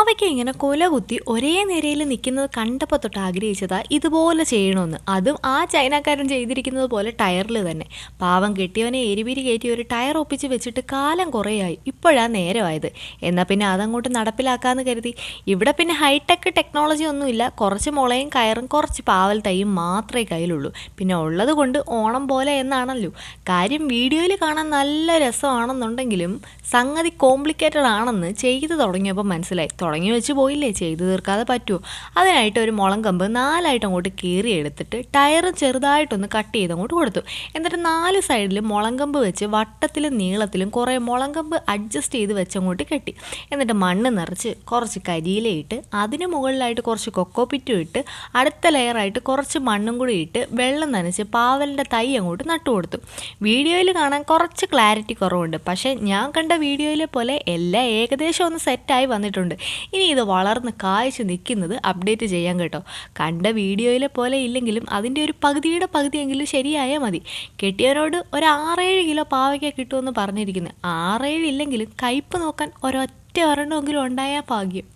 പാവയ്ക്ക ഇങ്ങനെ കൊലകുത്തി ഒരേ നിരയിൽ നിൽക്കുന്നത് കണ്ടപ്പോൾ തൊട്ട് ആഗ്രഹിച്ചതാ ഇതുപോലെ ചെയ്യണമെന്ന്. അതും ആ ചൈനക്കാരൻ ചെയ്തിരിക്കുന്നത് പോലെ ടയറിൽ തന്നെ. പാവം കെട്ടിയവനെ എരിപിരി കയറ്റി ഒരു ടയർ ഒപ്പിച്ച് വെച്ചിട്ട് കാലം കുറേയായി. ഇപ്പോഴാ നേരമായത്. എന്നാൽ പിന്നെ അതങ്ങോട്ട് നടപ്പിലാക്കാമെന്ന് കരുതി. ഇവിടെ പിന്നെ ഹൈടെക് ടെക്നോളജി ഒന്നുമില്ല. കുറച്ച് മുളയും കയറും കുറച്ച് പാവൽ തൈയും മാത്രമേ കയ്യിലുള്ളൂ. പിന്നെ ഉള്ളത് കൊണ്ട് ഓണം പോലെ എന്നാണല്ലോ. കാര്യം വീഡിയോയിൽ കാണാൻ നല്ല രസമാണെന്നുണ്ടെങ്കിലും സംഗതി കോംപ്ലിക്കേറ്റഡ് ആണെന്ന് ചെയ്തു തുടങ്ങിയപ്പോൾ മനസ്സിലായി. തുടങ്ങി വെച്ച് പോയില്ലേ, ചെയ്തു തീർക്കാതെ പറ്റുമോ? അതിനായിട്ട് ഒരു മുളം കമ്പ് 4ആയിട്ട് അങ്ങോട്ട് കീറി എടുത്തിട്ട് ടയർ ചെറുതായിട്ടൊന്ന് കട്ട് ചെയ്ത് അങ്ങോട്ട് കൊടുത്തു. എന്നിട്ട് 4 സൈഡിലും മുളങ്കമ്പ് വെച്ച് വട്ടത്തിലും നീളത്തിലും കുറേ മുളങ്കമ്പ് അഡ്ജസ്റ്റ് ചെയ്ത് വെച്ചങ്ങോട്ട് കെട്ടി. എന്നിട്ട് മണ്ണ് നിറച്ച് കുറച്ച് കരിയിലയിട്ട് അതിന് മുകളിലായിട്ട് കുറച്ച് കൊക്കോപ്പിറ്റും ഇട്ട് അടുത്ത ലെയറായിട്ട് കുറച്ച് മണ്ണും കൂടി ഇട്ട് വെള്ളം നനച്ച് പാവലിൻ്റെ തൈ അങ്ങോട്ട് നട്ടുകൊടുത്തു. വീഡിയോയിൽ കാണാൻ കുറച്ച് ക്ലാരിറ്റി കുറവുണ്ട്. പക്ഷേ ഞാൻ കണ്ട വീഡിയോയിലെ പോലെ എല്ലാം ഏകദേശം ഒന്ന് സെറ്റായി വന്നിട്ടുണ്ട്. ഇനി ഇത് വളർന്ന് കായ്ച്ച് നിൽക്കുന്നത് അപ്ഡേറ്റ് ചെയ്യാൻ കേട്ടോ. കണ്ട വീഡിയോയിലെ പോലെ ഇല്ലെങ്കിലും അതിൻ്റെ ഒരു പകുതിയുടെ പകുതിയെങ്കിലും ശരിയായാൽ മതി. കെട്ടിയവരോട് ഒരു 6-7 കിലോ പാവയ്ക്ക കിട്ടുമെന്ന് പറഞ്ഞിരിക്കുന്നത്. 6-7 ഇല്ലെങ്കിലും കയ്പ്പ് നോക്കാൻ ഒരൊറ്റ ഒരെണ്ണമെങ്കിലും ഉണ്ടായാൽ ഭാഗ്യം.